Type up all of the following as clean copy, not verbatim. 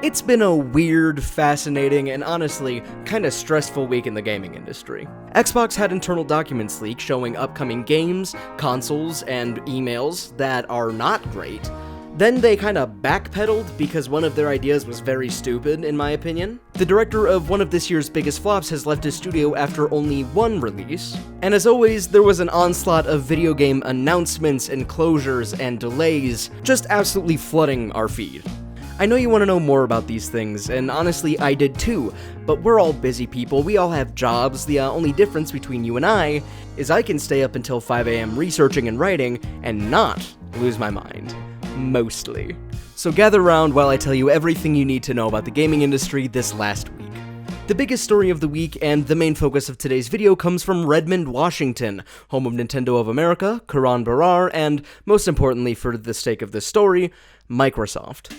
It's been a weird, fascinating, and honestly, kinda stressful week in the gaming industry. Xbox had internal documents leaked showing upcoming games, consoles, and emails that are not great. Then they kinda backpedaled because one of their ideas was very stupid, in my opinion. The director of one of this year's biggest flops has left his studio after only one release. And as always, there was an onslaught of video game announcements and closures and delays, just absolutely flooding our feed. I know you want to know more about these things, and honestly, I did too, but we're all busy people, we all have jobs. The only difference between you and I is I can stay up until 5 AM researching and writing, and not lose my mind. Mostly. So gather around while I tell you everything you need to know about the gaming industry this last week. The biggest story of the week, and the main focus of today's video, comes from Redmond, Washington, home of Nintendo of America, Karan Barar, and, most importantly for the sake of this story, Microsoft.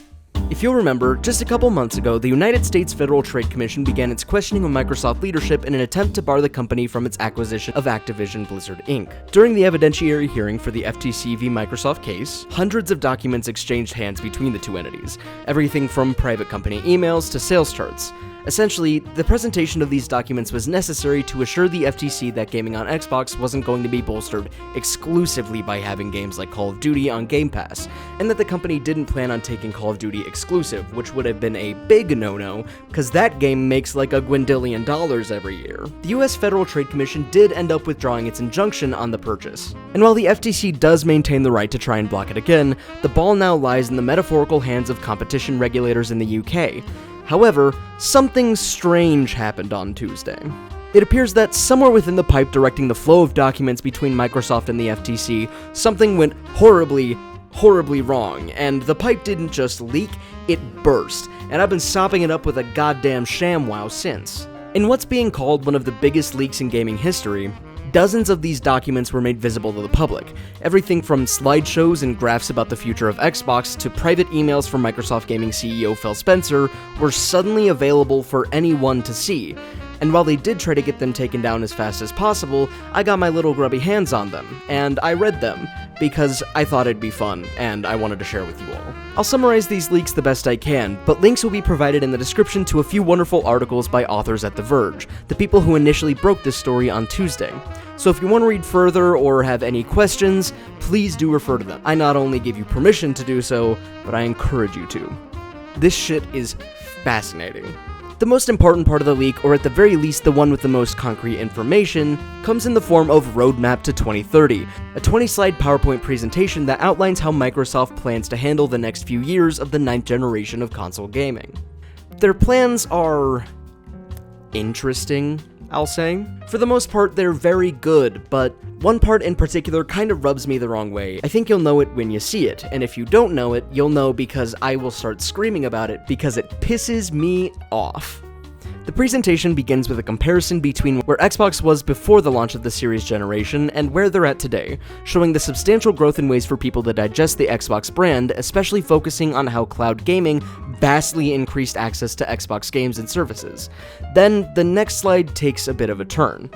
If you'll remember, just a couple months ago, the United States Federal Trade Commission began its questioning of Microsoft leadership in an attempt to bar the company from its acquisition of Activision Blizzard Inc. During the evidentiary hearing for the FTC v. Microsoft case, hundreds of documents exchanged hands between the two entities, everything from private company emails to sales charts. Essentially, the presentation of these documents was necessary to assure the FTC that gaming on Xbox wasn't going to be bolstered exclusively by having games like Call of Duty on Game Pass, and that the company didn't plan on taking Call of Duty exclusive, which would have been a big no-no, because that game makes like $1 gwindillion every year. The US Federal Trade Commission did end up withdrawing its injunction on the purchase. And while the FTC does maintain the right to try and block it again, the ball now lies in the metaphorical hands of competition regulators in the UK. However, something strange happened on Tuesday. It appears that somewhere within the pipe directing the flow of documents between Microsoft and the FTC, something went horribly wrong, and the pipe didn't just leak, it burst, and I've been sopping it up with a goddamn ShamWow since. In what's being called one of the biggest leaks in gaming history, dozens of these documents were made visible to the public. Everything from slideshows and graphs about the future of Xbox to private emails from Microsoft Gaming CEO Phil Spencer were suddenly available for anyone to see. And while they did try to get them taken down as fast as possible, I got my little grubby hands on them, and I read them, because I thought it'd be fun, and I wanted to share with you all. I'll summarize these leaks the best I can, but links will be provided in the description to a few wonderful articles by authors at The Verge, the people who initially broke this story on Tuesday. So if you want to read further or have any questions, please do refer to them. I not only give you permission to do so, but I encourage you to. This shit is fascinating. The most important part of the leak, or at the very least the one with the most concrete information, comes in the form of Roadmap to 2030, a 20-slide PowerPoint presentation that outlines how Microsoft plans to handle the next few years of the 9th generation of console gaming. Their plans are interesting, I'll say. For the most part, they're very good, but one part in particular kind of rubs me the wrong way. I think you'll know it when you see it, and if you don't know it, you'll know because I will start screaming about it because it pisses me off. The presentation begins with a comparison between where Xbox was before the launch of the Series generation and where they're at today, showing the substantial growth in ways for people to digest the Xbox brand, especially focusing on how cloud gaming vastly increased access to Xbox games and services. Then, the next slide takes a bit of a turn.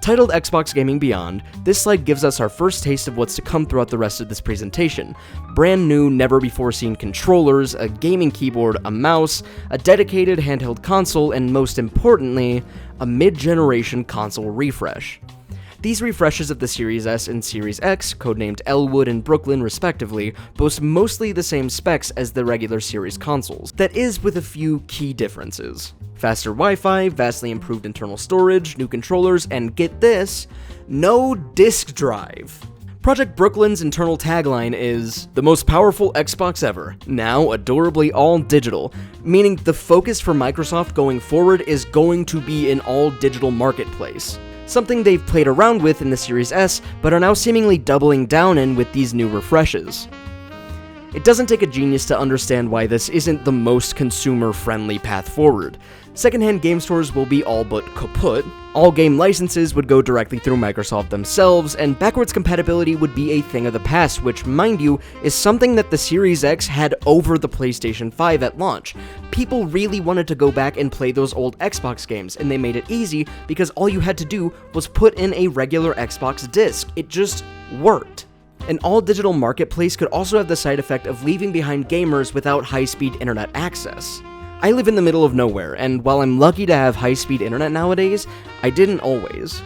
Titled Xbox Gaming Beyond, this slide gives us our first taste of what's to come throughout the rest of this presentation. Brand new, never-before-seen controllers, a gaming keyboard, a mouse, a dedicated handheld console, and most importantly, a mid-generation console refresh. These refreshes of the Series S and Series X, codenamed Elwood and Brooklyn respectively, boast mostly the same specs as the regular Series consoles. That is, with a few key differences. Faster Wi-Fi, vastly improved internal storage, new controllers, and get this, no disk drive. Project Brooklyn's internal tagline is, "The most powerful Xbox ever, now adorably all digital," meaning the focus for Microsoft going forward is going to be an all-digital marketplace. Something they've played around with in the Series S, but are now seemingly doubling down in with these new refreshes. It doesn't take a genius to understand why this isn't the most consumer-friendly path forward. Secondhand game stores will be all but kaput, all game licenses would go directly through Microsoft themselves, and backwards compatibility would be a thing of the past, which, mind you, is something that the Series X had over the PlayStation 5 at launch. People really wanted to go back and play those old Xbox games, and they made it easy because all you had to do was put in a regular Xbox disc. It just worked. An all-digital marketplace could also have the side effect of leaving behind gamers without high-speed internet access. I live in the middle of nowhere, and while I'm lucky to have high-speed internet nowadays, I didn't always.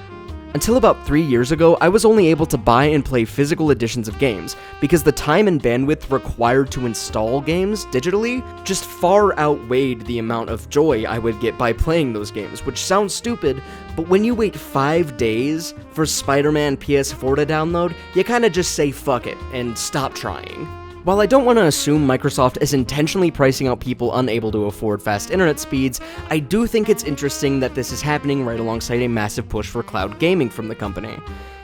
Until about 3 years ago, I was only able to buy and play physical editions of games, because the time and bandwidth required to install games digitally just far outweighed the amount of joy I would get by playing those games, which sounds stupid, but when you wait 5 days for Spider-Man PS4 to download, you kinda just say fuck it, and stop trying. While I don't want to assume Microsoft is intentionally pricing out people unable to afford fast internet speeds, I do think it's interesting that this is happening right alongside a massive push for cloud gaming from the company.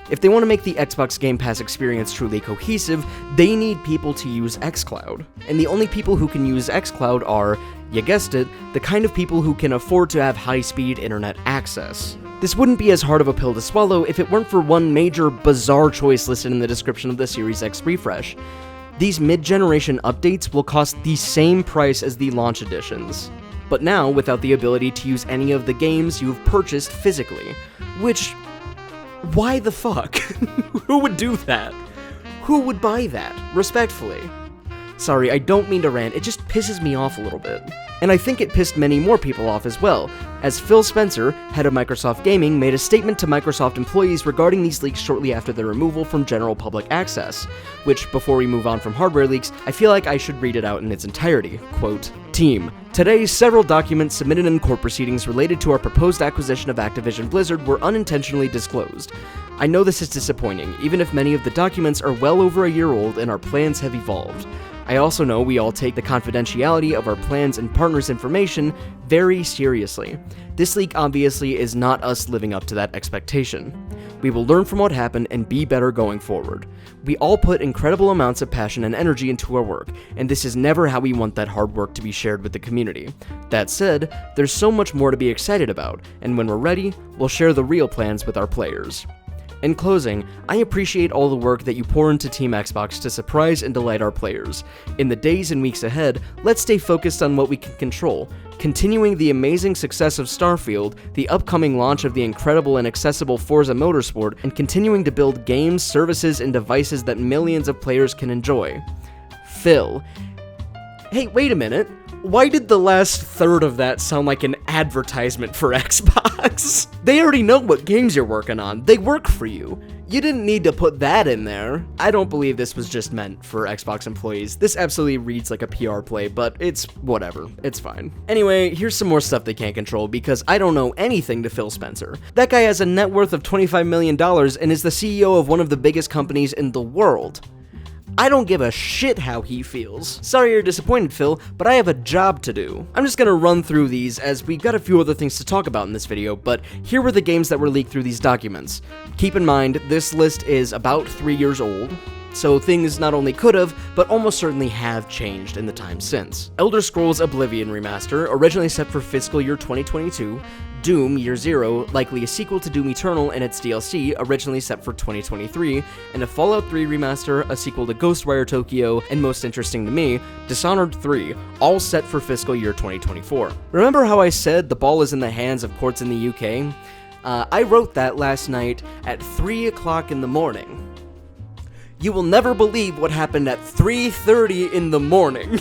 If they want to make the Xbox Game Pass experience truly cohesive, they need people to use xCloud. And the only people who can use xCloud are, you guessed it, the kind of people who can afford to have high-speed internet access. This wouldn't be as hard of a pill to swallow if it weren't for one major bizarre choice listed in the description of the Series X refresh. These mid-generation updates will cost the same price as the launch editions, but now without the ability to use any of the games you've purchased physically. Which, why the fuck? Who would do that? Who would buy that, respectfully? Sorry, I don't mean to rant, it just pisses me off a little bit. And I think it pissed many more people off as well, as Phil Spencer, head of Microsoft Gaming, made a statement to Microsoft employees regarding these leaks shortly after their removal from general public access, which, before we move on from hardware leaks, I feel like I should read it out in its entirety. Quote, "Team, today several documents submitted in court proceedings related to our proposed acquisition of Activision Blizzard were unintentionally disclosed. I know this is disappointing, even if many of the documents are well over a year old and our plans have evolved. I also know we all take the confidentiality of our plans and partners' information very seriously. This leak obviously is not us living up to that expectation. We will learn from what happened and be better going forward. We all put incredible amounts of passion and energy into our work, and this is never how we want that hard work to be shared with the community. That said, there's so much more to be excited about, and when we're ready, we'll share the real plans with our players." In closing, I appreciate all the work that you pour into Team Xbox to surprise and delight our players. In the days and weeks ahead, let's stay focused on what we can control, continuing the amazing success of Starfield, the upcoming launch of the incredible and accessible Forza Motorsport, and continuing to build games, services, and devices that millions of players can enjoy. Phil. Hey, wait a minute. Why did the last third of that sound like an advertisement for Xbox? They already know what games you're working on. They work for you. You didn't need to put that in there. I don't believe this was just meant for Xbox employees. This absolutely reads like a PR play, but it's whatever. It's fine. Anyway, here's some more stuff they can't control because I don't know anything to Phil Spencer. That guy has a net worth of $25 million and is the CEO of one of the biggest companies in the world. I don't give a shit how he feels. Sorry you're disappointed, Phil, but I have a job to do. I'm just gonna run through these as we've got a few other things to talk about in this video, but here were the games that were leaked through these documents. Keep in mind, this list is about 3 years old, so things not only could have, but almost certainly have changed in the time since. Elder Scrolls Oblivion Remaster, originally set for fiscal year 2022, Doom Year Zero, likely a sequel to Doom Eternal and its DLC, originally set for 2023, and a Fallout 3 remaster, a sequel to Ghostwire Tokyo, and most interesting to me, Dishonored 3, all set for fiscal year 2024. Remember how I said the ball is in the hands of courts in the UK? I wrote that last night at 3 o'clock in the morning. You will never believe what happened at 3:30 in the morning.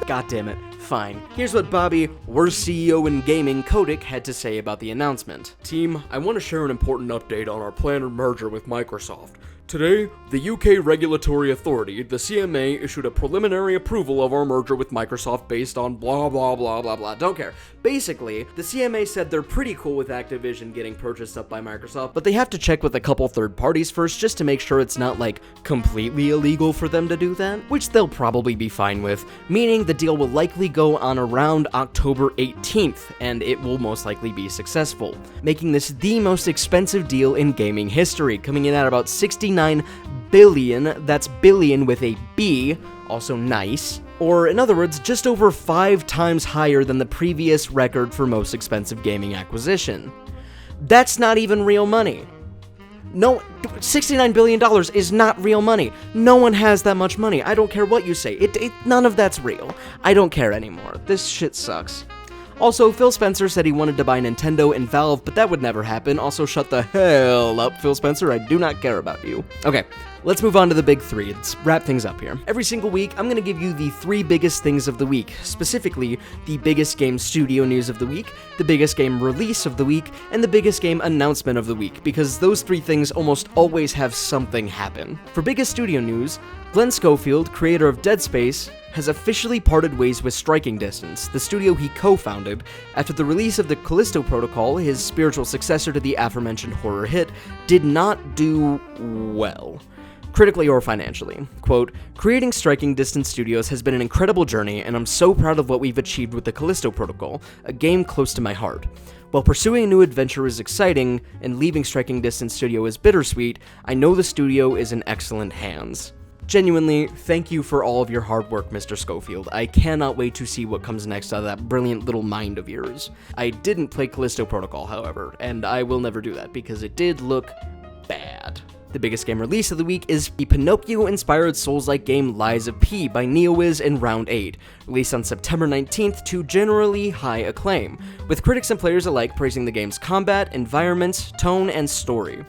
God damn it. Fine. Here's what Bobby, worst CEO in gaming, Kotick, had to say about the announcement. Team, I want to share an important update on our planned merger with Microsoft. Today, the UK Regulatory Authority, the CMA, issued a preliminary approval of our merger with Microsoft based on blah blah blah blah blah. Don't care. Basically, the CMA said they're pretty cool with Activision getting purchased up by Microsoft, but they have to check with a couple third parties first just to make sure it's not like completely illegal for them to do that, which they'll probably be fine with, meaning the deal will likely go on around October 18th, and it will most likely be successful, making this the most expensive deal in gaming history, coming in at about $69 billion, that's billion with a B, also nice, or in other words, just over 5 times higher than the previous record for most expensive gaming acquisition. That's not even real money. No, $69 billion is not real money. No one has that much money. I don't care what you say. None of that's real. I don't care anymore. This shit sucks. Also, Phil Spencer said he wanted to buy Nintendo and Valve, but that would never happen. Also, shut the hell up, Phil Spencer. I do not care about you. Okay, let's move on to the big three. Let's wrap things up here. Every single week, I'm gonna give you the 3 biggest things of the week, specifically the biggest game studio news of the week, the biggest game release of the week, and the biggest game announcement of the week, because those 3 things almost always have something happen. For biggest studio news, Glenn Schofield, creator of Dead Space, has officially parted ways with Striking Distance, the studio he co-founded, after the release of the Callisto Protocol, his spiritual successor to the aforementioned horror hit, did not do well, critically or financially. Quote, "Creating Striking Distance Studios has been an incredible journey, and I'm so proud of what we've achieved with the Callisto Protocol, a game close to my heart. While pursuing a new adventure is exciting, and leaving Striking Distance Studio is bittersweet, I know the studio is in excellent hands." Genuinely, thank you for all of your hard work, Mr. Schofield. I cannot wait to see what comes next out of that brilliant little mind of yours. I didn't play Callisto Protocol, however, and I will never do that because it did look bad. The biggest game release of the week is the Pinocchio-inspired Souls-like game Lies of P by NeoWiz and Round 8, released on September 19th to generally high acclaim, with critics and players alike praising the game's combat, environment, tone, and story.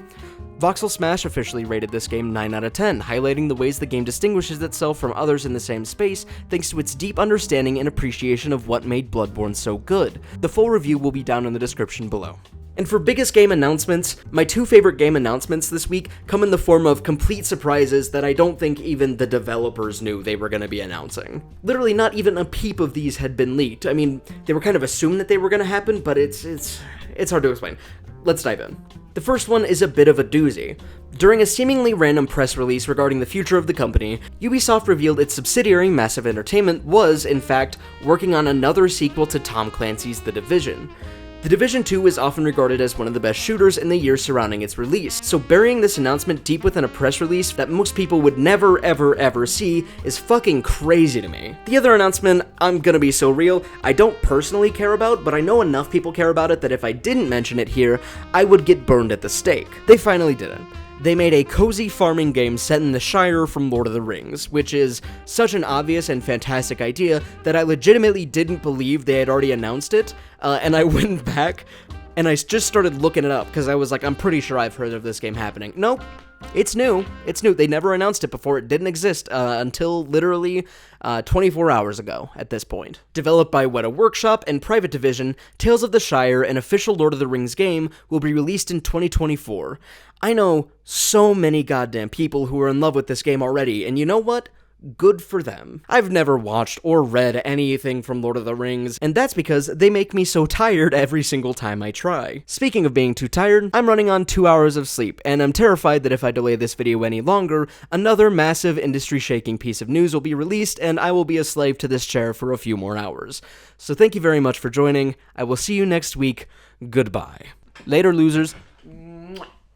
Voxel Smash officially rated this game 9 out of 10, highlighting the ways the game distinguishes itself from others in the same space thanks to its deep understanding and appreciation of what made Bloodborne so good. The full review will be down in the description below. And for biggest game announcements, my 2 favorite game announcements this week come in the form of complete surprises that I don't think even the developers knew they were going to be announcing. Literally not even a peep of these had been leaked. I mean, they were kind of assumed that they were going to happen, but it's hard to explain. Let's dive in. The first one is a bit of a doozy. During a seemingly random press release regarding the future of the company, Ubisoft revealed its subsidiary Massive Entertainment was, in fact, working on another sequel to Tom Clancy's The Division. The Division 2 is often regarded as one of the best shooters in the years surrounding its release, so burying this announcement deep within a press release that most people would never ever see is fucking crazy to me. The other announcement, I'm gonna be so real, I don't personally care about, but I know enough people care about it that if I didn't mention it here, I would get burned at the stake. They finally didn't. They made a cozy farming game set in the Shire from Lord of the Rings, which is such an obvious and fantastic idea that I legitimately didn't believe they had already announced it, and I went back and I just started looking it up because I was like, I'm pretty sure I've heard of this game happening. Nope. It's new. It's new. They never announced it before. It didn't exist until literally 24 hours ago at this point. Developed by Weta Workshop and Private Division, Tales of the Shire, an official Lord of the Rings game, will be released in 2024. I know so many goddamn people who are in love with this game already, and you know what? Good for them. I've never watched or read anything from Lord of the Rings, and that's because they make me so tired every single time I try. Speaking of being too tired, I'm running on 2 hours of sleep, and I'm terrified that if I delay this video any longer, another massive industry-shaking piece of news will be released, and I will be a slave to this chair for a few more hours. So thank you very much for joining. I will see you next week. Goodbye. Later, losers.